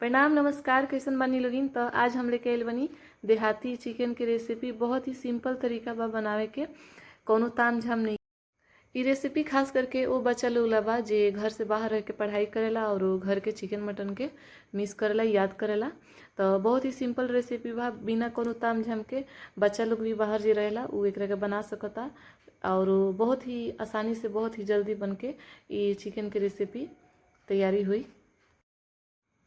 प्रणाम नमस्कार, कैसन बानी लोगिन। तो आज हम लेके आइल बनी देहाती चिकन के रेसिपी। बहुत ही सिंपल तरीका बा बनावे के, कोनो ताम झाम नहीं। ये रेसिपी खास करके वो बच्चा लोग ला बा जे घर से बाहर रह के पढ़ाई करेला और वो घर के चिकन मटन के मिस करेला, याद करेला। तो बहुत ही सिंपल रेसिपी बा, बिना कोनो ताम झाम के बच्चा लोग भी बाहर जे रहेला वो एकरा के बना सकता और बहुत ही आसानी से, बहुत ही जल्दी बन के ये चिकन के रेसिपी तैयारी हुई।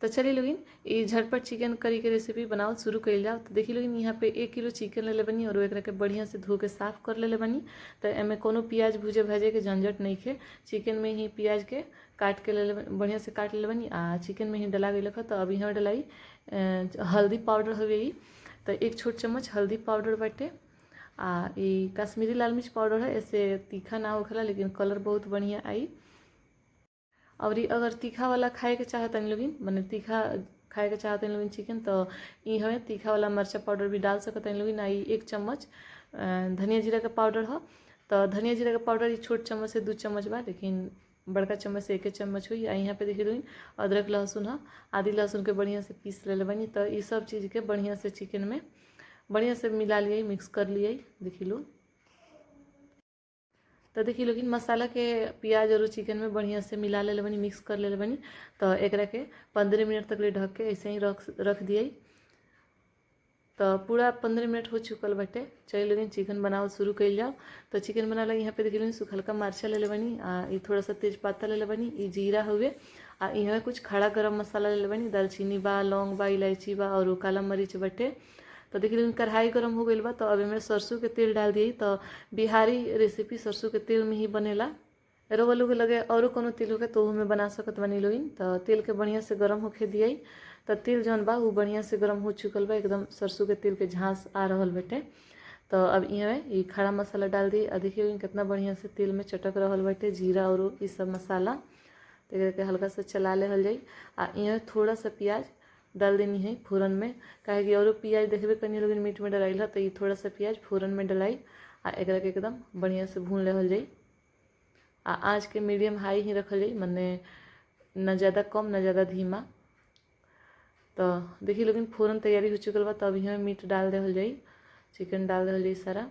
तो चलिए लोगिन ये झटपट चिकन करी के रेसिपी बनाओ शुरू कर जाओ। तो देखिए लोगिन यहाँ पे 1 किलो चिकन ले बनी और एक के बढ़िया से धो के साफ कर ले बनी। तो एमें कोनो प्याज भूजे भाजे के झंझट नहीं खे, चिकन में ही प्याज के काट के ले बढ़िया से काट ले बनी आ चिकन में ही डला गई लखा। तो अभी यहाँ डलाई हल्दी पाउडर हवे ही। तो 1 छोट चम्मच हल्दी पाउडर बाटे आ ये कश्मीरी लाल मिर्च पाउडर है। ऐसे तीखा ना होखेला लेकिन कलर बहुत बढ़िया आई। और अगर तीखा वाला खाए के चाहतनी लोगिन, मैंने तीखा खाए के चाहतनी लोगिन चिकन, तो ये हमें तीखा वाला मरचा पाउडर भी डाल सकते हैं लोगिन। आई 1 चम्मच धनिया जीरा का पाउडर है। तो धनिया जीरा का पाउडर ये छोट चम्मच से 2 चम्मच बा, लेकिन बड़का चम्मच से 1 चम्मच हुई। यहाँ पे देखिए लोगिन अदरक लहसुन है, आदि लहसुन के बढ़िया से पीस ले बनी। तो ये सब चीज़ के बढ़िया से चिकन में बढ़िया से मिला लिए, मिक्स कर लिए। देखिए लो। तो देखिए लोगिन मसाला के प्याज और चिकन में बढ़िया से मिला ले बनी, मिक्स कर ले बनी। तो एक के 15 मिनट तक ले ढक के ऐसे ही रख दिए। तो पूरा 15 मिनट हो चुकल बटे। चलिए लोगिन चिकन बनाओ शुरू कर जाओ। तो चिकन बना लगी यहाँ पे देखिए लोगिन सूखलका मरचा ले बनी, ये थोड़ा सा तेजपत्ता ले बनी, ये जीरा हुए आ यहाँ कुछ खड़ा गरम मसाला ले बनी, दालचीनी बा, लौंग बा, इलायची बा और काला मरीच बटे। तो देखिए लेकिन कढ़ाई गरम हो गई बा। तो अभी मैं सरसों के तेल डाल दिए। तो बिहारी रेसिपी सरसों के तेल में ही बनेला। रवा लोग लगे और कोनो तेल होके तो में बना सकत बनी लोगिन। तो तेल के बढ़िया से गरम होके दिए। तो तेल जौन बा वो बढ़िया से गरम हो चुकल बा, एकदम सरसों के तेल के झांस आ रहल बेटे। तो अब ये खड़ा मसाला डाल दिए। देखिए कितना बढ़िया से तेल में चटक रहल बाटे जीरा और ये सब मसाला। तो एक हल्का से चला ले हल जाई। यहाँ थोड़ा सा प्याज डाल देनी है फोरन में, काहे कि और प्याज देखबे कनी लोग मीट में डलाई ला। तो ये थोड़ा सा प्याज फोरन में डलाई आ एक एकदम बढ़िया से भून लेहल जाई। आँच के मीडियम हाई ही रखल जाई, मने न ज़्यादा कम न ज़्यादा धीमा। तो देखिए लेकिन फोरन तैयारी हो चुकल बा। तो अभी हमें मीट डाल देहल जाई, चिकन डाल देहल जाई सारा।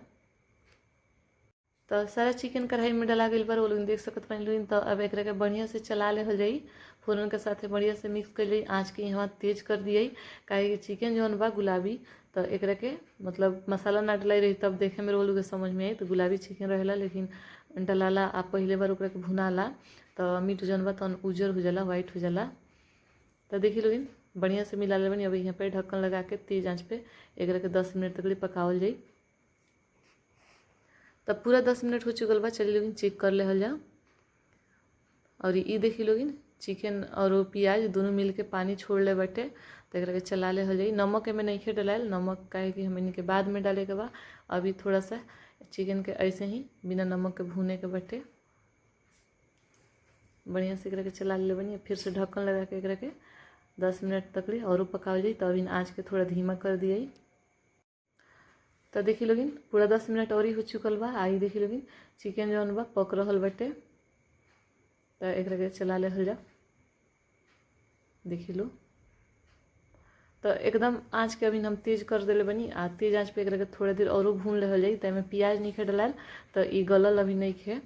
तो सारा चिकन कढ़ाई में डला गई बार वो लोग देख सकते पानी लोग। तो अब एक के बढ़िया से चला ले हो जाई, फोरन के साथ बढ़िया से मिक्स कर ली। आँच के यहाँ तेज कर दिए, काहे चिकन जौन बा गुलाबी। तो एक के मतलब मसाला ना डलाई रही तब देखे में वो लोग समझ में आई। तो गुलाबी चिकन रहेला, लेकिन डलाला आप पहले बार ओकरा के भुनाला तो मीट जौन बा तो उजर हो जाला, वाइट हो जाला। तो देखिए लोग बढ़िया से मिला ले बनी। अभी यहाँ पे ढक्कन लगा के तेज आँच पे एक के 10 मिनट तक पकावल जाई। तब पूरा 10 मिनट हो चुकल बा। चलिए लोगिन चेक कर ले जाओ। और ये देखिए लोगिन चिकन और वो प्याज दोनों मिल के पानी छोड़ ले बटे। तो एक चला ले हो जाई। नमक में नहीं खे डलाल, नमक काहे कि हम इनके बाद में डाले के बा। अभी थोड़ा सा चिकन के ऐसे ही बिना नमक के भूने के बटे बढ़िया से एक चला ले बनी। फिर से ढक्कन लगा के एक 10 मिनट तक ले और पकावल जाई। तो अभी आँच के थोड़ा धीमा कर दिए। तो देखिए लोगिन पूरा 10 मिनट और ही हो चुकल बा। आई देखिए लोगिन चिकन जौन बा पक रहल बटे। तो एक चला ले जा। देखिए लो। तो एकदम आँच के अभी हम तेज कर दिले बनी। तेज आँच पे एक थोड़ा देर और भून ले जाई। तो प्याज नहीं खे डलाल, तो ये गलल अभी नहीं खे।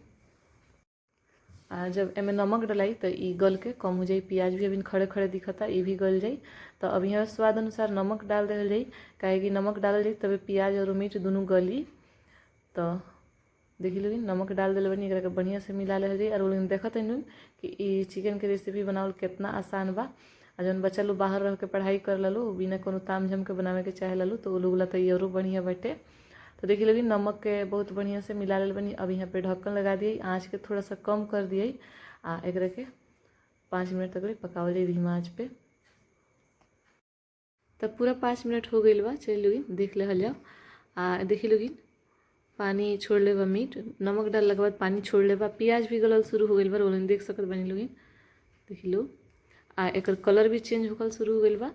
जब एमें नमक डलाई तो ये गल के कम हो जाई। प्याज भी अभी खड़े खड़े दिखता, ये भी गल जाई। तो अभी यहाँ स्वाद अनुसार नमक डाल दे जाई, काहे कि नमक डाल जाई तब प्याज और मीट दोनों गली। तो देखिए लोग नमक डाल दिले बनी, एक बढ़िया से मिला ले जाई। और लोग देखत है कि ये चिकन के रेसिपी बनावल कितना आसान बा। जौन बच्चा लोग बाहर रह के पढ़ाई कर लो, बिना कोनो ताम झाम के बनावे के चाहे लो, तो वो लोग ला तो ये और बढ़िया बटे। तो देखिए लोग नमक के बहुत बढ़िया से मिला ले बनी। अब यहाँ पे ढक्कन लगा दिए, आँच के थोड़ा सा कम कर दिए। एक के 5 मिनट तक पकावल जाए धीमा आँच पे। तब पूरा 5 मिनट हो गई बा। चलिए लोग देख ले जाओ। देखिए लोग पानी छोड़ ले बा, मीट नमक डालने के बाद पानी छोड़ ले बा। प्याज भी गलल शुरू हो गई बा, वो देख सकते बनी लोग। देख लो एक कलर भी चेंज होकर शुरू हो गई बा।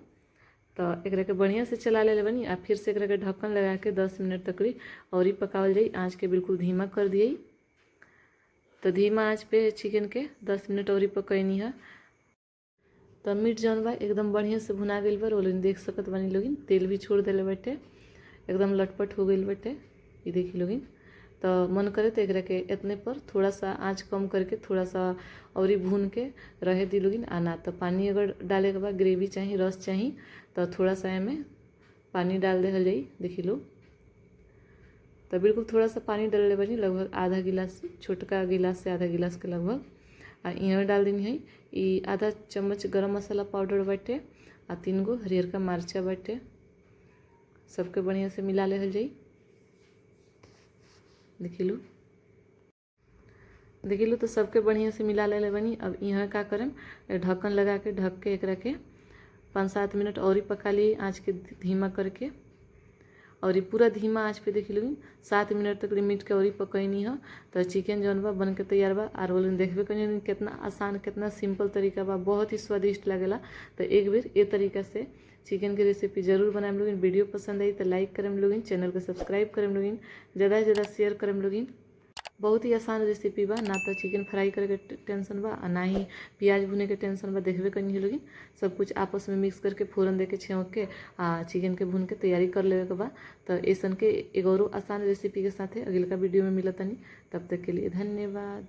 तो एक बढ़िया से चला ले बनी। फिर से एक ढक्कन लगा के 10 मिनट तक और ही पकावल जाई। आँच के बिल्कुल धीमा कर दिए। तो धीमा आँच पे चिकन के 10 मिनट और ही पकैनी है। तो मीट जौन बा एकदम बढ़िया से भुना गइल बा। लोगिन देख सकत बानी लोगिन तेल भी छोड़ देले बाटे, एकदम लटपट हो गइल बाटे। ये देखी लोगिन। तो मन करे तो एकरा के इतने पर थोड़ा सा आँच कम करके थोड़ा सा और भून के रहे दी लोगिन। आना तो पानी अगर डाले के बाद ग्रेवी चाहिए, रस चाहिए, तो थोड़ा सा एमें पानी डाल देहल जाई। देखी लो, तो बिल्कुल थोड़ा सा पानी डालले बानी, लगभग आधा गिलास, छोटका गिलास से आधा गिलास के लगभग। आ यहाँ डाल देनी है ई आधा चम्मच गरम मसाला पाउडर बाटे, आ 3 गो हरियर का मरचा बाटे। सबके बढ़िया से मिला लेहल जाई। देखी लो तो सबके बढ़िया से मिला ले बनी। अब यहाँ का करम, ढक्कन लगा के ढक के एकरा के 5-7 मिनट और ही पका ली आँच के धीमा करके। और ये पूरा धीमा आँच पे देखी लोगिन 7 मिनट तक मीट के और ही पकैनी है। तो चिकन जौन बा बन के तैयार बा। और बोलिन देखबे कहीं कितना आसान, कितना सिंपल तरीका बा, बहुत ही स्वादिष्ट लगेला। तो एक बेर ये तरीका से चिकन की रेसिपी जरूर बनाएम लोगिन। वीडियो पसंद आई तो लाइक करें लोगिन, चैनल को सब्सक्राइब करें लोगिन, ज़्यादा से ज़्यादा शेयर करें लोगिन। बहुत ही आसान रेसिपी बा। ना तो चिकन फ्राई करे के टेंशन बा, ना ही प्याज भुने के टेंशन बा। देखबे कहीं लोगिन सब कुछ आपस में मिक्स करके फोरन दे के छेंक के चिकन के भून के तैयारी कर लेवे के बा। तो ऐसन के एक और आसान रेसिपी के साथ अगला वीडियो में मिलतनी। तब तक के लिए धन्यवाद।